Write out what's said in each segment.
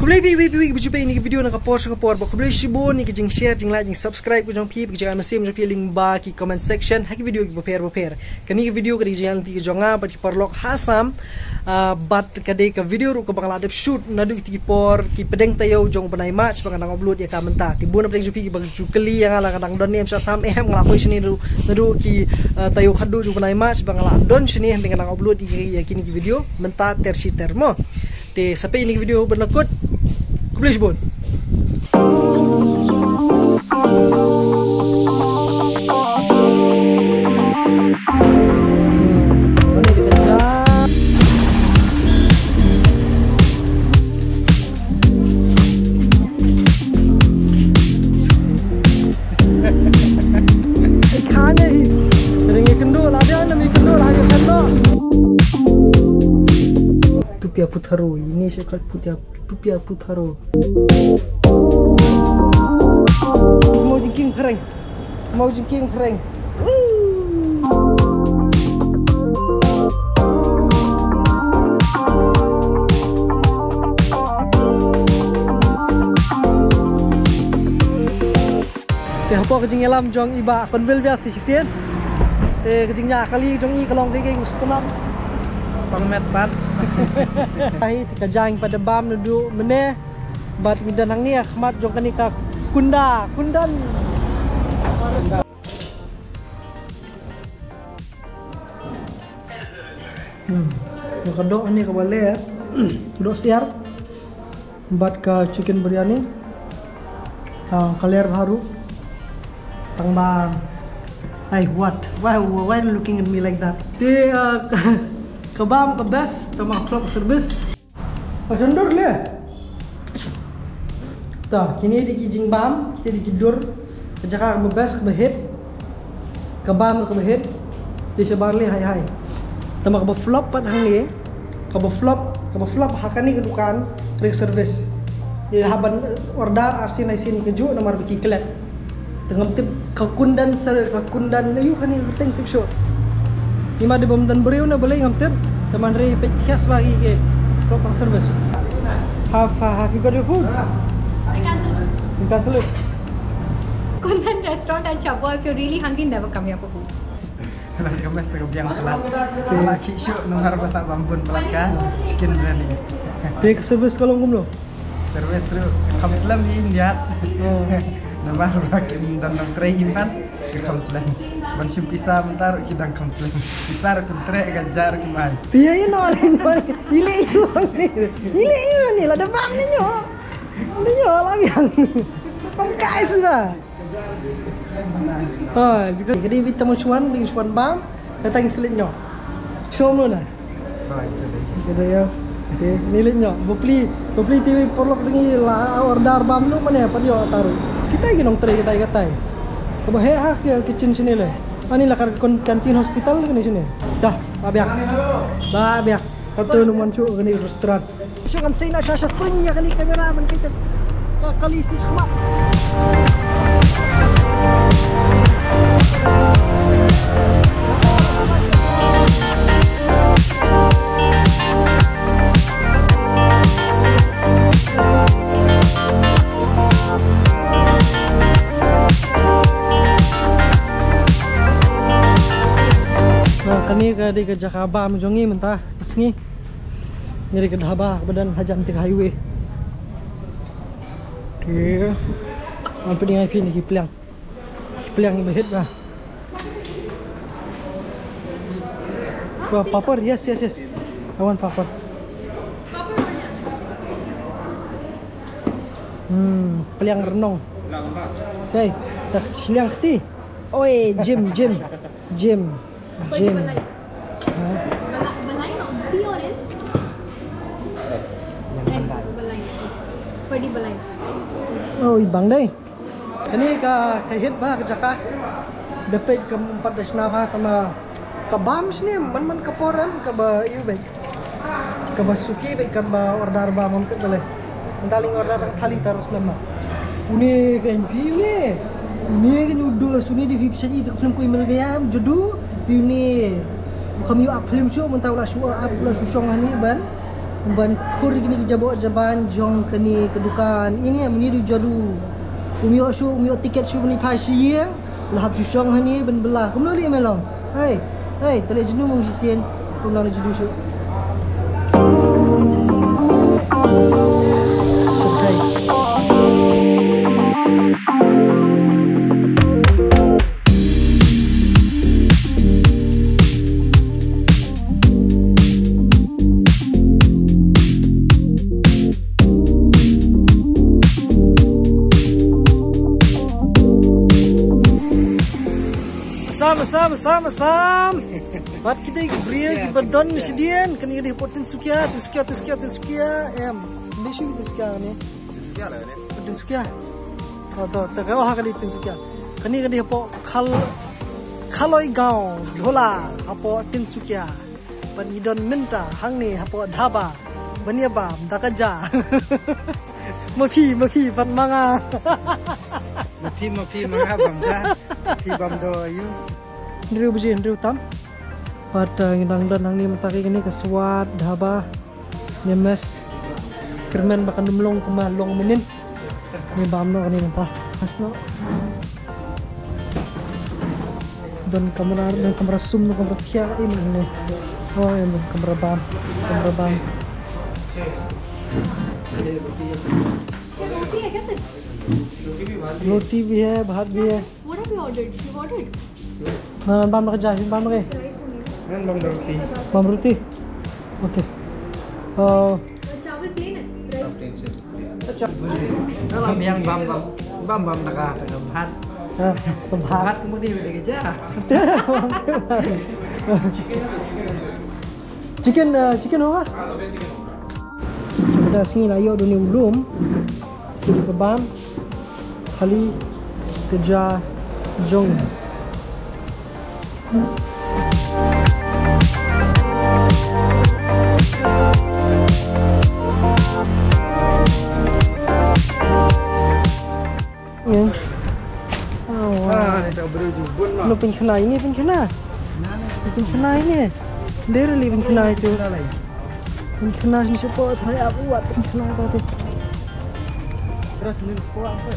Kublai berjumpa ini video nak kapor kublai shibon ni kijing share jing like jing subscribe ku jong pi kijang masih jong pi link ba ki comment section haki video ki pair kani video kadi jang ti jonga bat ki parlok hasam bat kade ka video ru ko bangla adep shoot nadu ki por ki pedeng tayo jong banai match bang nang upload ya ka menta ti bona pedeng jupi ki bang jukeli yang ala kadang don nem sam ngelakoi sini nadu ki tayo khadu ju banai match bang ala don sini yang nang upload ya kini ki video menta tersi termo te sampai ini video berlakot kublai shibon. Tupia Putaro, ini sekal Tupia Putaro. Mau jengking kering. Apa kejing alam jong iba konvel biasa sisian. Kejingnya kali jong i kalong kay gusto pangmet ban ai kajang pada bam nudu meneh bat ngidanang ni akhmat jong kani ka kundan yang kedua ini ka bale ya kedua siar bat ka chicken biryani kaler baru tangbang. Hey, what? Why are you looking at me like that? Kebam kebas sama klub service pasundur le tah kini di kijing bam kita di kidur kejaka kebas kebahit kebam kebahit di sebar le hai tama keba flop pat hang ni keba flop hakani kedukan kering service di haban order arsin sini keju nomor biki kelet tengam tip kekundan ayu kan ni teng tip show lima di bom dan beriu na boleh ngamtip teman re petias bagi ke propang service. Have you got your food? I cancel. You cancel it. Kundan restaurant and Chapo, if you're really hungry, never come here for food. Kalau kamu setengah biang pelat, lagi show nomor bata bambun pelaka chicken biryani. Take service kalau ngumlo. Service terus kamu selam di India. Nama bagian dan tray impan kamu selam. Bansim pisah bentar kita kamu selam. Pisah kontre gajar kemari. Iya ini nolin ile ini lah debam ni nyo lagi yang pangkai sudah. Jadi kita mau cuan bam datang selit nyo. Som lu nah. Jadi ya. Nilai nyo. Bopli TV porlok tinggi lah order bam lu mana apa dia taruh. Kita lagi nong tray kita katai. Kau hak ya kitchen sini le. Ani lah kantin hospital kan di sini. Dah, babiak. Kau numan cu kan di restoran. Jangan saya nak syasha senya kan di kameraman kita. Kali stage kemak. Kani ka di ka Jakaba menjongi mentah pesngi nyari ke Dhaba badan Hajan Tik Highway. Oke. Apa ni IP ni kiplang ni bahit lah. Wah, papar, yes. I want papar. Peliang renong. Okay, dah siliang keti. Oi, gym. Balai no di oren. Balai. Oh, ibang dai. Kani ka kahit ba kajaka. Dapat ka 14 na ba tama kabam sini man kaporam ka ba iyo ba. Ka ba suki ba ka ba order ba mamte balai. Mentaling order thali terus lama. Uni kan piwe. Uni kan udah suni di website itu film ko email gaya jodoh uni kami up film show mentau lah show up lah susong ni ban Ban kur gini jabot jaban jong kini kedukan ini meni jadu umio tiket shu ni pasi ya lahap syong hani ben belah kumno li melong hey tele jenu mong sisen kumno li jedu shu Sam. Bat kita beri berdon sedian kena dia poten sukia em. Ni sih itu sukia ni. Sukia lah ni. Poten sukia. Atau tegau hak di sukia. Kena dia po kaloi gau hola apo tin sukia. Ban idon minta hang ni apo dhaba. Bania bam dakaja. Maki pat manga. Mati manga bam ja. Mati bam do you. Ndriu tam pada ngidang dan nang ni mentaki kini keswat dhaba nyemes kermen bakan demlong kemalong menin ni bamno kani mentah asno dan kamera zoom no kamera kia ini ni oh ini kamera bam roti भी है भात भी है What have you ordered? You ordered? Bam kerja, bam ke? Bam roti. Okey. Chawal plain rice. Kalau yang bam nak hat. Hat kemudian dia kerja. Chicken hoga? Kita sini layo dunia ulum. Jadi ke bam. Kali kerja jong. Ni tak berjubun lah. Lo pin kena ini. Dia really pin kena itu. Pin kena ni siapa thai apa buat pin kena apa tu. Terus ni sekolah apa?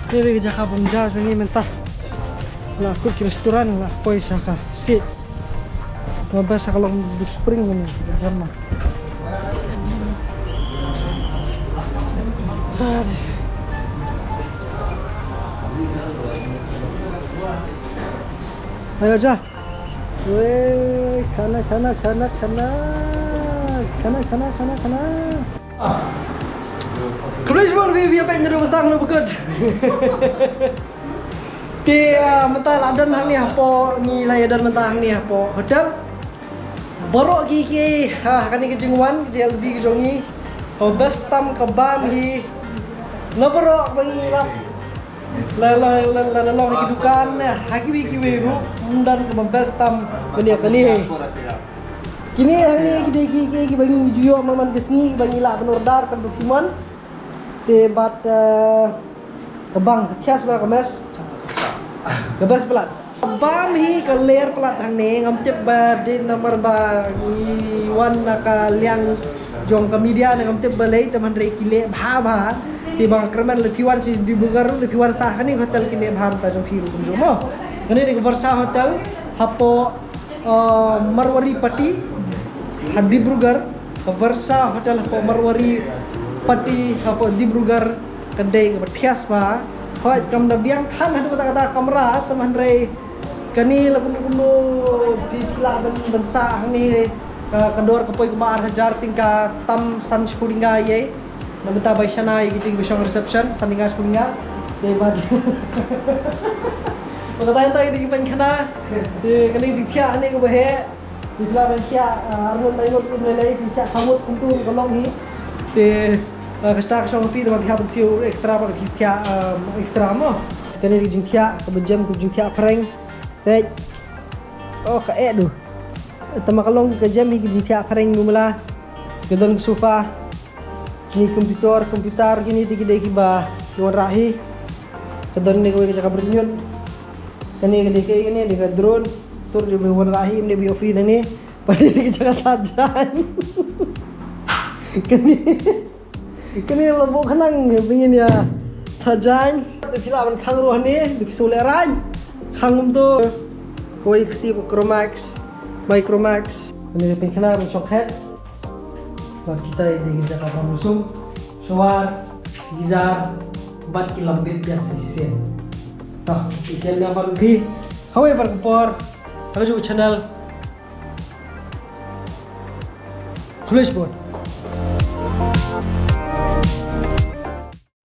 Ni lagi jaga bunja sini mentah. Lah aku ke restoran lah koi saka sit. Kau biasa kalau di spring ni sama. Ayo aja. Weh, kana. Kemudian semua lebih apa yang jadi besar lu bukan? Di mentah ladan hang ni apa ni layadan mentah hang ni apa hotel borok gigi kan ni kejengwan JLB kejongi best tam kebam hi naborok bangilap la kedukan haki wiki weru mundan ke best tam bani kini hang ni gigi bangi juyo maman kesni bangila penordar kan dokumen debat kebang kias ba kemes kebas pelat bam hi ke ler pelat hang ne ngam cep ba di nomor ba ni wan ka liang jong ka media ngam cep ba lei teman re kile bha di bang kerman le piwan si di bugaru le piwan sah ni hotel kile bha ta jong piru kum jomo kani di Versa hotel hapo Marwari Pati Dibrugarh Versa hotel hapo Marwari Pati hapo Dibrugarh kedai ke Thias ba hoi kam da biang than hadu kata kamera teman re kani la kuno di sila bensa ni kendor kepoi kumar hajar tingka tam san spuringa ye namita baisana gitu bisong reception sandinga spuringa ye bad pagkatayan tayo di ban kana di kani jikya ani ko bahe di sila ban kya arnon tayo ko nilai kya samut kuntur kolong hi di kasta kasong fi de maghabad siu extra par kya extra mo kani di jikya kabejam ku jikya prank hey oh ka edu tamakalong ka jam hi jikya prank mula gedon sofa ni komputer gini dikide kiba yuan rahi kedon ni ko ka bernyun kani kani ini di drone tur di yuan rahi ni bi free ni Pada ni jangan tajan. Kini lebok kenang pengin ya tajan. Tidak man kang roh ni dipisoleran. Kang tu koi kesi Micromax, ini pengenal coklat. Kalau kita di Jakarta musim, shower, gizar, bat kilambit biasa sisen. Nah, sisen yang baru bi, hawe berkepor, aku juga channel, tulis buat.